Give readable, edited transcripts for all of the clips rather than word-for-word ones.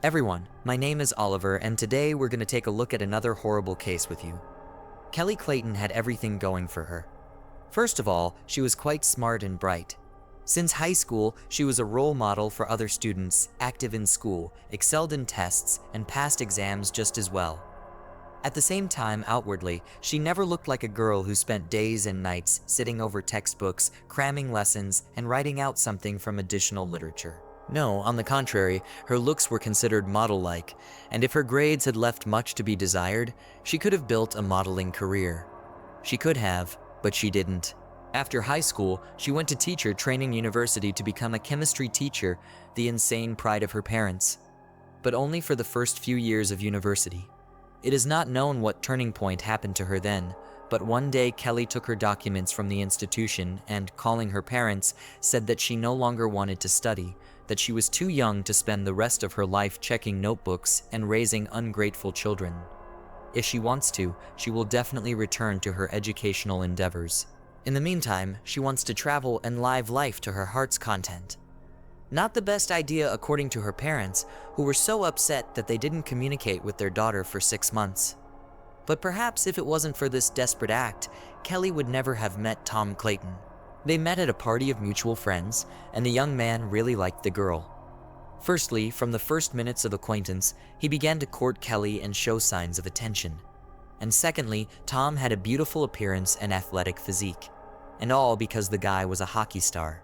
Everyone, my name is Oliver, and today we're going to take a look at another horrible case with you. Kelley Clayton had everything going for her. First of all, she was quite smart and bright. Since high school, she was a role model for other students, active in school, excelled in tests, and passed exams just as well. At the same time, outwardly, she never looked like a girl who spent days and nights sitting over textbooks, cramming lessons, and writing out something from additional literature. No, on the contrary, her looks were considered model-like, and if her grades had left much to be desired, she could have built a modeling career. She could have, but she didn't. After high school, she went to teacher training university to become a chemistry teacher, the insane pride of her parents. But only for the first few years of university. It is not known what turning point happened to her then, but one day Kelley took her documents from the institution and, calling her parents, said that she no longer wanted to study, that she was too young to spend the rest of her life checking notebooks and raising ungrateful children. If she wants to, she will definitely return to her educational endeavors. In the meantime, she wants to travel and live life to her heart's content. Not the best idea according to her parents, who were so upset that they didn't communicate with their daughter for 6 months. But perhaps if it wasn't for this desperate act, Kelley would never have met Tom Clayton. They met at a party of mutual friends, and the young man really liked the girl. Firstly, from the first minutes of acquaintance, he began to court Kelley and show signs of attention. And secondly, Tom had a beautiful appearance and athletic physique, and all because the guy was a hockey star.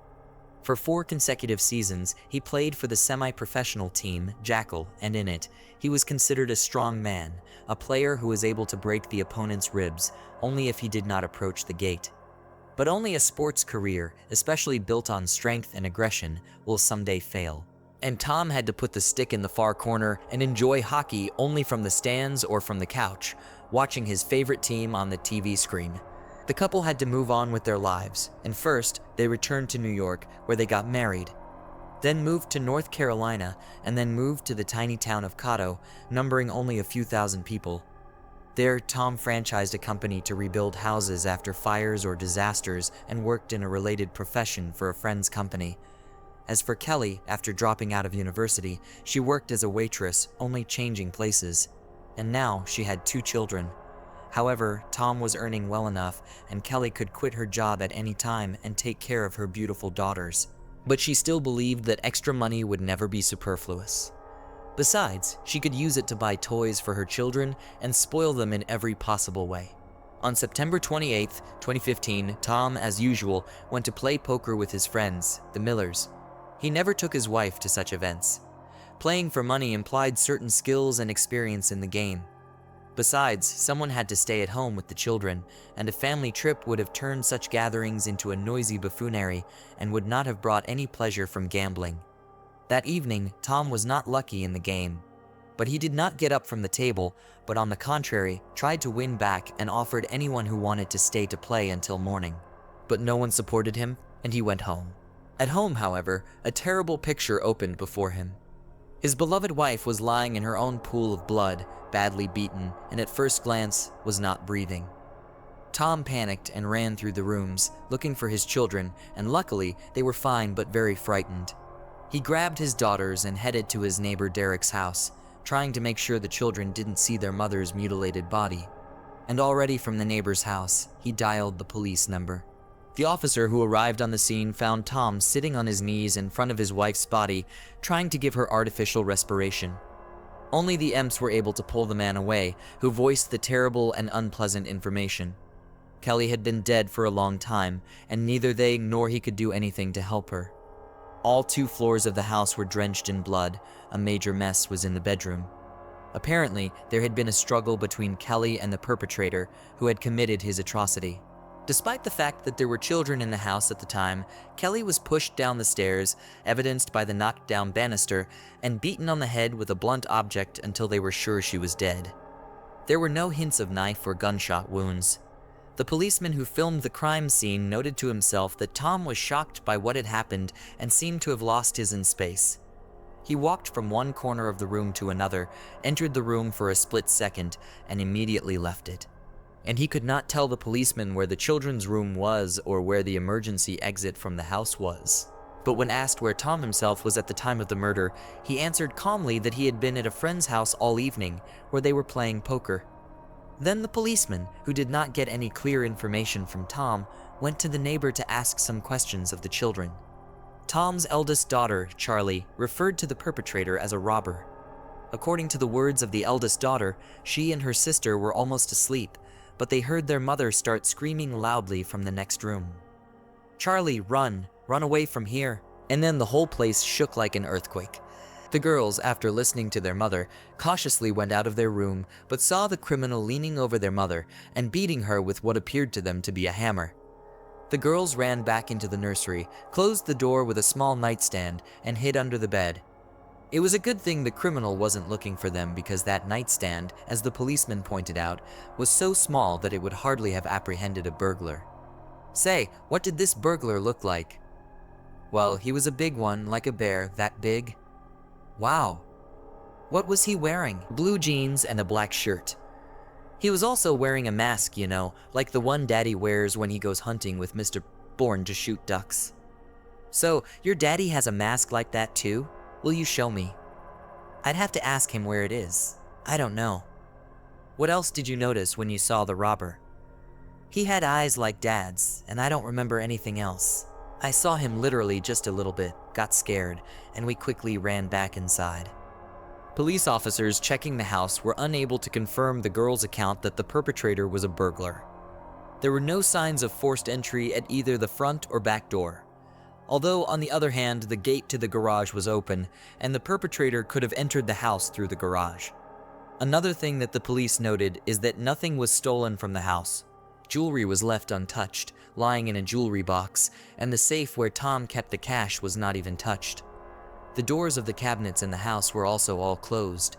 For 4 consecutive seasons, he played for the semi-professional team, Jackal, and in it, he was considered a strong man, a player who was able to break the opponent's ribs, only if he did not approach the gate. But only a sports career, especially built on strength and aggression, will someday fail. And Tom had to put the stick in the far corner and enjoy hockey only from the stands or from the couch, watching his favorite team on the TV screen. The couple had to move on with their lives, and first, they returned to New York, where they got married. Then moved to North Carolina, and then moved to the tiny town of Cotto, numbering only a few thousand people. There, Tom franchised a company to rebuild houses after fires or disasters and worked in a related profession for a friend's company. As for Kelley, after dropping out of university, she worked as a waitress, only changing places. And now she had 2 children. However, Tom was earning well enough, and Kelley could quit her job at any time and take care of her beautiful daughters. But she still believed that extra money would never be superfluous. Besides, she could use it to buy toys for her children and spoil them in every possible way. On September 28, 2015, Tom, as usual, went to play poker with his friends, the Millers. He never took his wife to such events. Playing for money implied certain skills and experience in the game. Besides, someone had to stay at home with the children, and a family trip would have turned such gatherings into a noisy buffoonery and would not have brought any pleasure from gambling. That evening, Tom was not lucky in the game. But he did not get up from the table, but on the contrary, tried to win back and offered anyone who wanted to stay to play until morning. But no one supported him, and he went home. At home, however, a terrible picture opened before him. His beloved wife was lying in her own pool of blood, badly beaten, and at first glance was not breathing. Tom panicked and ran through the rooms, looking for his children, and luckily, they were fine but very frightened. He grabbed his daughters and headed to his neighbor Derek's house, trying to make sure the children didn't see their mother's mutilated body. And already from the neighbor's house, he dialed the police number. The officer who arrived on the scene found Tom sitting on his knees in front of his wife's body, trying to give her artificial respiration. Only the EMS were able to pull the man away, who voiced the terrible and unpleasant information. Kelley had been dead for a long time, and neither they nor he could do anything to help her. All 2 floors of the house were drenched in blood. A major mess was in the bedroom. Apparently, there had been a struggle between Kelley and the perpetrator, who had committed his atrocity. Despite the fact that there were children in the house at the time, Kelley was pushed down the stairs, evidenced by the knocked-down banister, and beaten on the head with a blunt object until they were sure she was dead. There were no hints of knife or gunshot wounds. The policeman who filmed the crime scene noted to himself that Tom was shocked by what had happened and seemed to have lost his in space. He walked from one corner of the room to another, entered the room for a split second, and immediately left it. And he could not tell the policeman where the children's room was or where the emergency exit from the house was. But when asked where Tom himself was at the time of the murder, he answered calmly that he had been at a friend's house all evening where they were playing poker. Then the policeman, who did not get any clear information from Tom, went to the neighbor to ask some questions of the children. Tom's eldest daughter, Charlie, referred to the perpetrator as a robber. According to the words of the eldest daughter, she and her sister were almost asleep, but they heard their mother start screaming loudly from the next room. "Charlie, run away from here." And then the whole place shook like an earthquake. The girls, after listening to their mother, cautiously went out of their room, but saw the criminal leaning over their mother and beating her with what appeared to them to be a hammer. The girls ran back into the nursery, closed the door with a small nightstand, and hid under the bed. It was a good thing the criminal wasn't looking for them, because that nightstand, as the policeman pointed out, was so small that it would hardly have apprehended a burglar. "Say, what did this burglar look like?" "Well, he was a big one, like a bear, that big." "Wow. What was he wearing?" "Blue jeans and a black shirt. He was also wearing a mask, you know, like the one Daddy wears when he goes hunting with Mr. Bourne to shoot ducks." "So, your daddy has a mask like that too? Will you show me?" "I'd have to ask him where it is. I don't know." "What else did you notice when you saw the robber?" "He had eyes like Dad's, and I don't remember anything else. I saw him literally just a little bit, got scared, and we quickly ran back inside." Police officers checking the house were unable to confirm the girl's account that the perpetrator was a burglar. There were no signs of forced entry at either the front or back door. Although, on the other hand, the gate to the garage was open, and the perpetrator could have entered the house through the garage. Another thing that the police noted is that nothing was stolen from the house. Jewelry was left untouched, lying in a jewelry box, and the safe where Tom kept the cash was not even touched. The doors of the cabinets in the house were also all closed.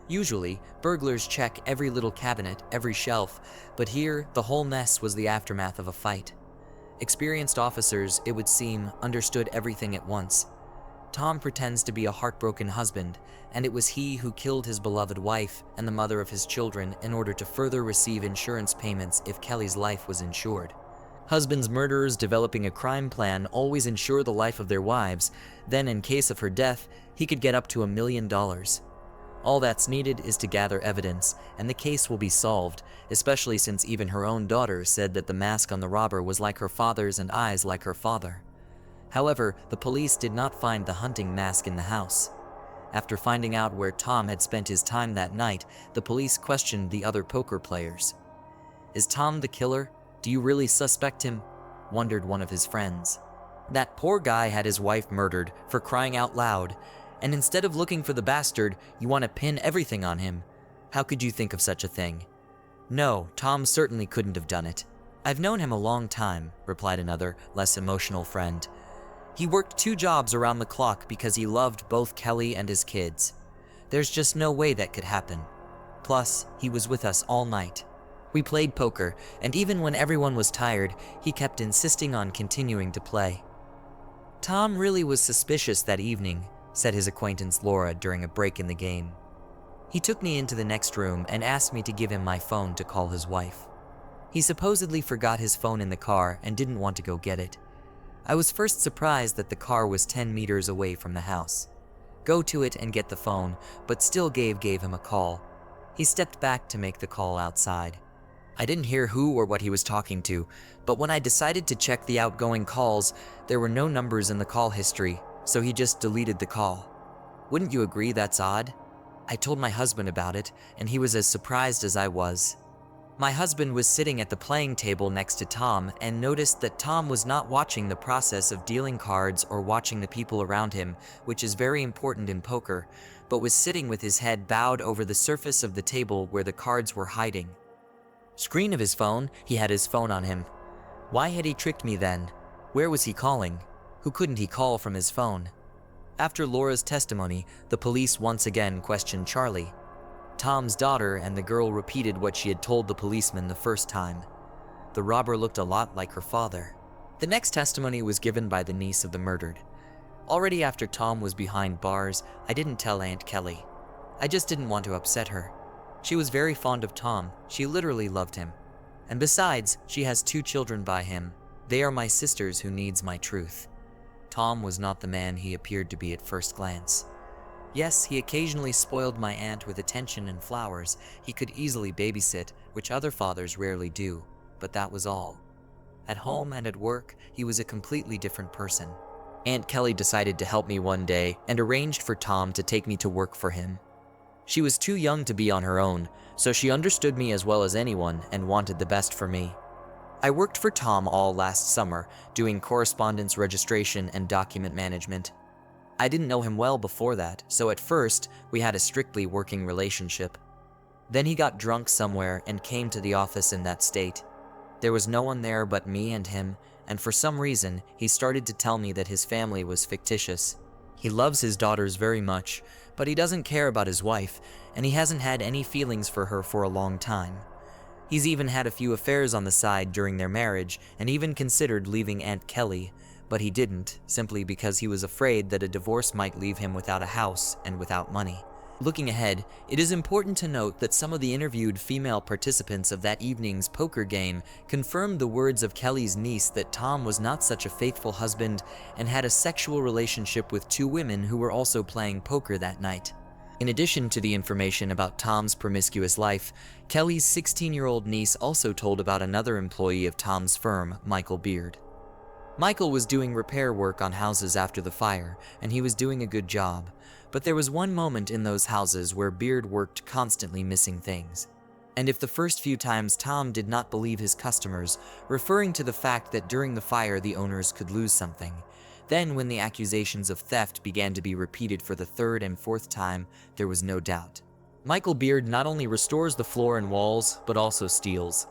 Usually, burglars check every little cabinet, every shelf, but here, the whole mess was the aftermath of a fight. Experienced officers, it would seem, understood everything at once. Tom pretends to be a heartbroken husband, and it was he who killed his beloved wife and the mother of his children in order to further receive insurance payments if Kelley's life was insured. Husbands murderers developing a crime plan always insure the life of their wives, then in case of her death, he could get up to $1 million. All that's needed is to gather evidence, and the case will be solved, especially since even her own daughter said that the mask on the robber was like her father's and eyes like her father. However, the police did not find the hunting mask in the house. After finding out where Tom had spent his time that night, the police questioned the other poker players. "Is Tom the killer? Do you really suspect him?" wondered one of his friends. "That poor guy had his wife murdered, for crying out loud, and instead of looking for the bastard, you want to pin everything on him. How could you think of such a thing?" "No, Tom certainly couldn't have done it. I've known him a long time," replied another, less emotional friend. "He worked 2 jobs around the clock because he loved both Kelley and his kids. There's just no way that could happen. Plus, he was with us all night. We played poker, and even when everyone was tired, he kept insisting on continuing to play." "Tom really was suspicious that evening," said his acquaintance Laura during a break in the game. "He took me into the next room and asked me to give him my phone to call his wife. He supposedly forgot his phone in the car and didn't want to go get it. I was first surprised that the car was 10 meters away from the house. Go to it and get the phone, but still gave him a call. He stepped back to make the call outside. I didn't hear who or what he was talking to, but when I decided to check the outgoing calls, there were no numbers in the call history, so he just deleted the call. Wouldn't you agree that's odd? I told my husband about it, and he was as surprised as I was. My husband was sitting at the playing table next to Tom and noticed that Tom was not watching the process of dealing cards or watching the people around him, which is very important in poker, but was sitting with his head bowed over the surface of the table where the cards were hiding. Screen of his phone, he had his phone on him. Why had he tricked me then? Where was he calling? Who couldn't he call from his phone? After Laura's testimony, the police once again questioned Charlie. Tom's daughter and the girl repeated what she had told the policeman the first time. The robber looked a lot like her father. The next testimony was given by the niece of the murdered. Already after Tom was behind bars, I didn't tell Aunt Kelley. I just didn't want to upset her. She was very fond of Tom. She literally loved him. And besides, she has 2 children by him. They are my sisters who needs my truth. Tom was not the man he appeared to be at first glance. Yes, he occasionally spoiled my aunt with attention and flowers. He could easily babysit, which other fathers rarely do, but that was all. At home and at work, he was a completely different person. Aunt Kelley decided to help me one day and arranged for Tom to take me to work for him. She was too young to be on her own, so she understood me as well as anyone and wanted the best for me. I worked for Tom all last summer, doing correspondence registration and document management. I didn't know him well before that, so at first, we had a strictly working relationship. Then he got drunk somewhere and came to the office in that state. There was no one there but me and him, and for some reason, he started to tell me that his family was fictitious. He loves his daughters very much, but he doesn't care about his wife, and he hasn't had any feelings for her for a long time. He's even had a few affairs on the side during their marriage, and even considered leaving Aunt Kelley, but he didn't, simply because he was afraid that a divorce might leave him without a house and without money. Looking ahead, it is important to note that some of the interviewed female participants of that evening's poker game confirmed the words of Kelley's niece that Tom was not such a faithful husband and had a sexual relationship with two women who were also playing poker that night. In addition to the information about Tom's promiscuous life, Kelley's 16-year-old niece also told about another employee of Tom's firm, Michael Beard. Michael was doing repair work on houses after the fire, and he was doing a good job. But there was one moment in those houses where Beard worked constantly missing things. And if the first few times Tom did not believe his customers, referring to the fact that during the fire the owners could lose something, then when the accusations of theft began to be repeated for the third and fourth time, there was no doubt. Michael Beard not only restores the floor and walls, but also steals.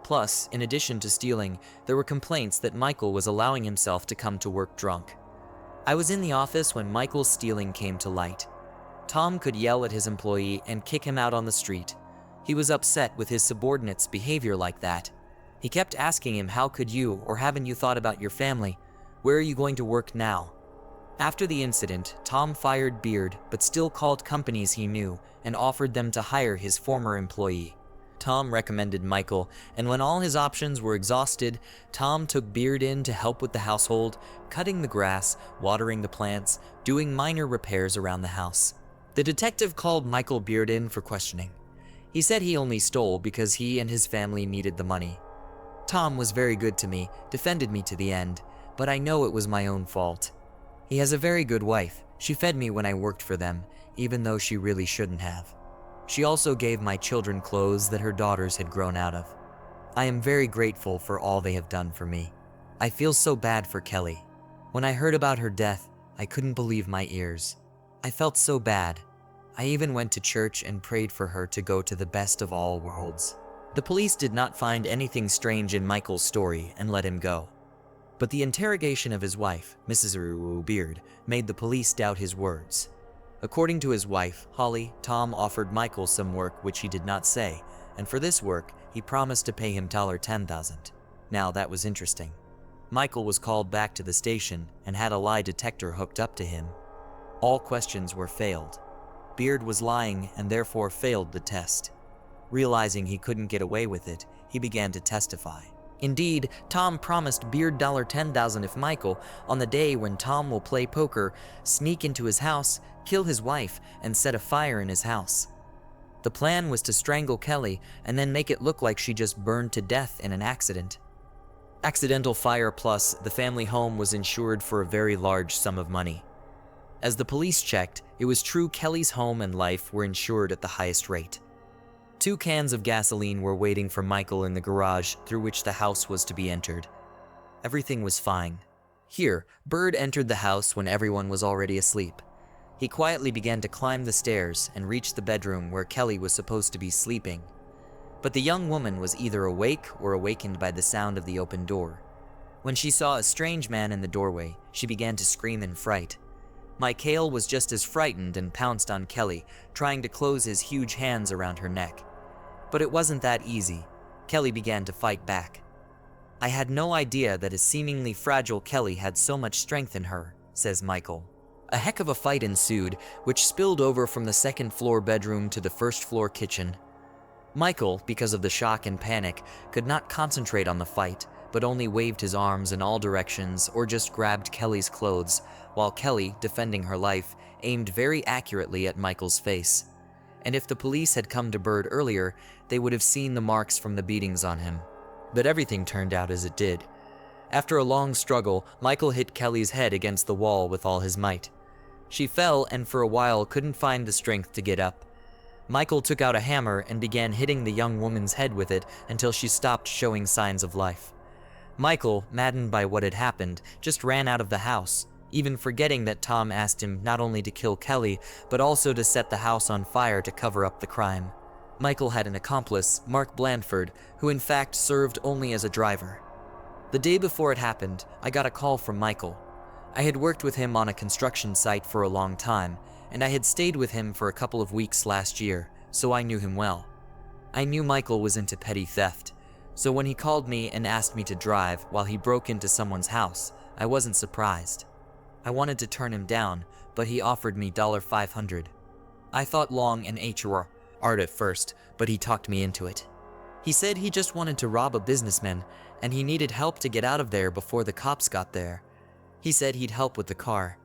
Plus, in addition to stealing, there were complaints that Michael was allowing himself to come to work drunk. I was in the office when Michael's stealing came to light. Tom could yell at his employee and kick him out on the street. He was upset with his subordinate's behavior like that. He kept asking him, "How could you, or haven't you thought about your family? Where are you going to work now?" After the incident, Tom fired Beard, but still called companies he knew and offered them to hire his former employee. Tom recommended Michael, and when all his options were exhausted, Tom took Beard in to help with the household, cutting the grass, watering the plants, doing minor repairs around the house. The detective called Michael Beard in for questioning. He said he only stole because he and his family needed the money. Tom was very good to me, defended me to the end, but I know it was my own fault. He has a very good wife. She fed me when I worked for them, even though she really shouldn't have. She also gave my children clothes that her daughters had grown out of. I am very grateful for all they have done for me. I feel so bad for Kelley. When I heard about her death, I couldn't believe my ears. I felt so bad. I even went to church and prayed for her to go to the best of all worlds. The police did not find anything strange in Michael's story and let him go. But the interrogation of his wife, Mrs. Beard, made the police doubt his words. According to his wife, Holly, Tom offered Michael some work which he did not say, and for this work, he promised to pay him $10,000. Now that was interesting. Michael was called back to the station and had a lie detector hooked up to him. All questions were failed. Beard was lying and therefore failed the test. Realizing he couldn't get away with it, he began to testify. Indeed, Tom promised Beard $10,000 if Michael, on the day when Tom will play poker, sneak into his house, kill his wife, and set a fire in his house. The plan was to strangle Kelley and then make it look like she just burned to death in an accident. Accidental fire plus the family home was insured for a very large sum of money. As the police checked, it was true Kelley's home and life were insured at the highest rate. 2 cans of gasoline were waiting for Michael in the garage through which the house was to be entered. Everything was fine. Here, Bird entered the house when everyone was already asleep. He quietly began to climb the stairs and reach the bedroom where Kelley was supposed to be sleeping. But the young woman was either awake or awakened by the sound of the open door. When she saw a strange man in the doorway, she began to scream in fright. Michael was just as frightened and pounced on Kelley, trying to close his huge hands around her neck. But it wasn't that easy. Kelley began to fight back. "I had no idea that a seemingly fragile Kelley had so much strength in her," says Michael. A heck of a fight ensued, which spilled over from the second-floor bedroom to the first-floor kitchen. Michael, because of the shock and panic, could not concentrate on the fight, but only waved his arms in all directions or just grabbed Kelley's clothes, while Kelley, defending her life, aimed very accurately at Michael's face. And if the police had come to Bird earlier, they would have seen the marks from the beatings on him. But everything turned out as it did. After a long struggle, Michael hit Kelley's head against the wall with all his might. She fell and for a while couldn't find the strength to get up. Michael took out a hammer and began hitting the young woman's head with it until she stopped showing signs of life. Michael, maddened by what had happened, just ran out of the house, even forgetting that Tom asked him not only to kill Kelley, but also to set the house on fire to cover up the crime. Michael had an accomplice, Mark Blandford, who in fact served only as a driver. The day before it happened, I got a call from Michael. I had worked with him on a construction site for a long time, and I had stayed with him for a couple of weeks last year, so I knew him well. I knew Michael was into petty theft, so when he called me and asked me to drive while he broke into someone's house, I wasn't surprised. I wanted to turn him down, but he offered me $500. I thought long and hard at first, but he talked me into it. He said he just wanted to rob a businessman, and he needed help to get out of there before the cops got there. He said he'd help with the car.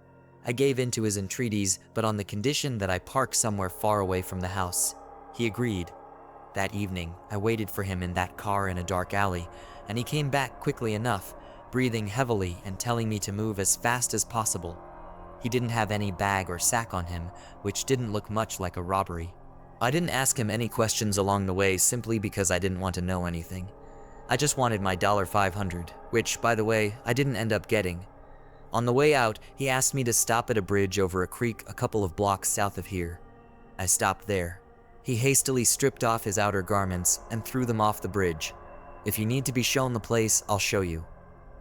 I gave in to his entreaties, but on the condition that I park somewhere far away from the house. He agreed. That evening, I waited for him in that car in a dark alley, and he came back quickly enough, breathing heavily and telling me to move as fast as possible. He didn't have any bag or sack on him, which didn't look much like a robbery. I didn't ask him any questions along the way simply because I didn't want to know anything. I just wanted my $500, which, by the way, I didn't end up getting. On the way out, he asked me to stop at a bridge over a creek a couple of blocks south of here. I stopped there. He hastily stripped off his outer garments and threw them off the bridge. If you need to be shown the place, I'll show you.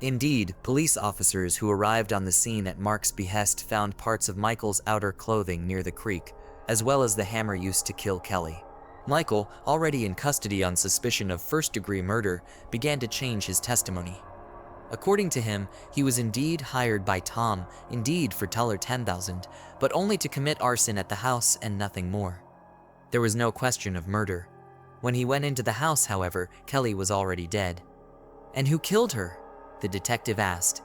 Indeed, police officers who arrived on the scene at Mark's behest found parts of Michael's outer clothing near the creek, as well as the hammer used to kill Kelley. Michael, already in custody on suspicion of first-degree murder, began to change his testimony. According to him, he was indeed hired by Tom, indeed for $10,000, but only to commit arson at the house and nothing more. There was no question of murder. When he went into the house, however, Kelley was already dead. "And who killed her?" the detective asked.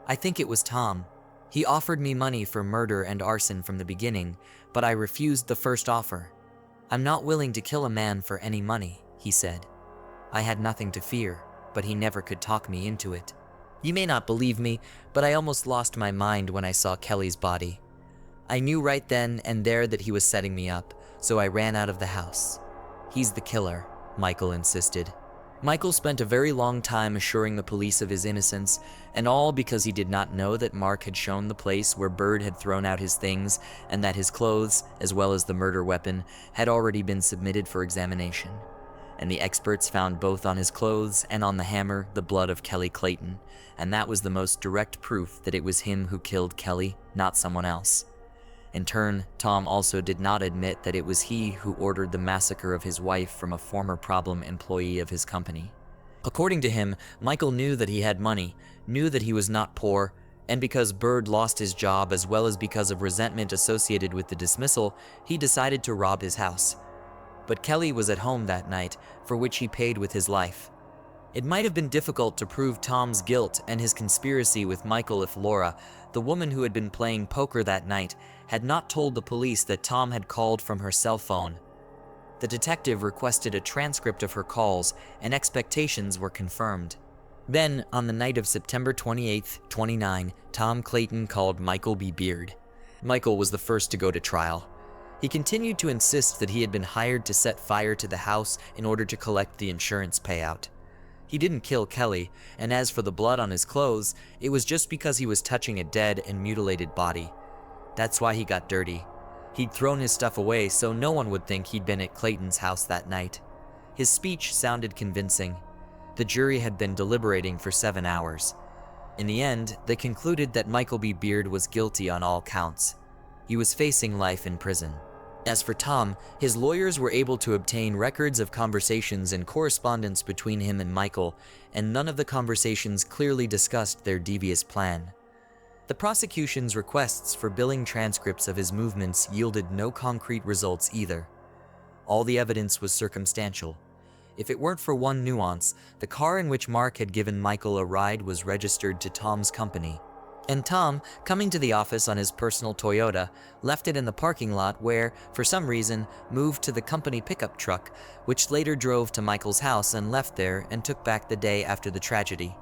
"I think it was Tom. He offered me money for murder and arson from the beginning, but I refused the first offer. I'm not willing to kill a man for any money," he said. I had nothing to fear, but he never could talk me into it. You may not believe me, but I almost lost my mind when I saw Kelley's body. I knew right then and there that he was setting me up, so I ran out of the house. "He's the killer," Michael insisted. Michael spent a very long time assuring the police of his innocence, and all because he did not know that Mark had shown the place where Bird had thrown out his things and that his clothes, as well as the murder weapon, had already been submitted for examination. And the experts found both on his clothes and on the hammer the blood of Kelley Clayton, and that was the most direct proof that it was him who killed Kelley, not someone else. In turn, Tom also did not admit that it was he who ordered the massacre of his wife from a former problem employee of his company. According to him, Michael knew that he had money, knew that he was not poor, and because Bird lost his job as well as because of resentment associated with the dismissal, he decided to rob his house. But Kelley was at home that night, for which he paid with his life. It might have been difficult to prove Tom's guilt and his conspiracy with Michael if Laura, the woman who had been playing poker that night, had not told the police that Tom had called from her cell phone. The detective requested a transcript of her calls, and expectations were confirmed. Then, on the night of September 28, 29, Tom Clayton called Michael B. Beard. Michael was the first to go to trial. He continued to insist that he had been hired to set fire to the house in order to collect the insurance payout. He didn't kill Kelley, and as for the blood on his clothes, it was just because he was touching a dead and mutilated body. That's why he got dirty. He'd thrown his stuff away so no one would think he'd been at Clayton's house that night. His speech sounded convincing. The jury had been deliberating for 7 hours. In the end, they concluded that Michael B. Beard was guilty on all counts. He was facing life in prison. As for Tom, his lawyers were able to obtain records of conversations and correspondence between him and Michael, and none of the conversations clearly discussed their devious plan. The prosecution's requests for billing transcripts of his movements yielded no concrete results either. All the evidence was circumstantial. If it weren't for one nuance, the car in which Mark had given Michael a ride was registered to Tom's company. And Tom, coming to the office on his personal Toyota, left it in the parking lot where, for some reason, moved to the company pickup truck, which later drove to Michael's house and left there and took back the day after the tragedy.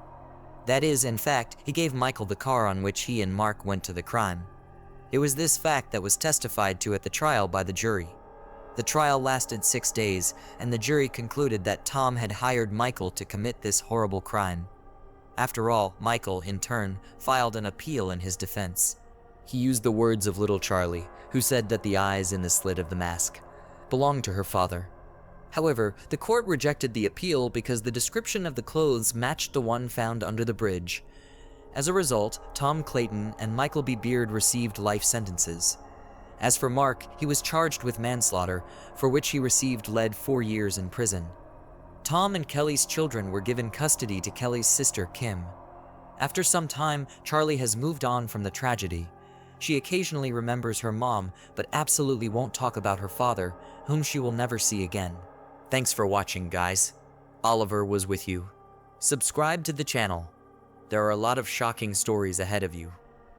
That is, in fact, he gave Michael the car on which he and Mark went to the crime. It was this fact that was testified to at the trial by the jury. The trial lasted 6 days, and the jury concluded that Tom had hired Michael to commit this horrible crime. After all, Michael, in turn, filed an appeal in his defense. He used the words of little Charlie, who said that the eyes in the slit of the mask belonged to her father. However, the court rejected the appeal because the description of the clothes matched the one found under the bridge. As a result, Tom Clayton and Michael B. Beard received life sentences. As for Mark, he was charged with manslaughter, for which he received 4 years in prison. Tom and Kelly's children were given custody to Kelly's sister, Kim. After some time, Charlie has moved on from the tragedy. She occasionally remembers her mom, but absolutely won't talk about her father, whom she will never see again. Thanks for watching, guys. Oliver was with you. Subscribe to the channel. There are a lot of shocking stories ahead of you.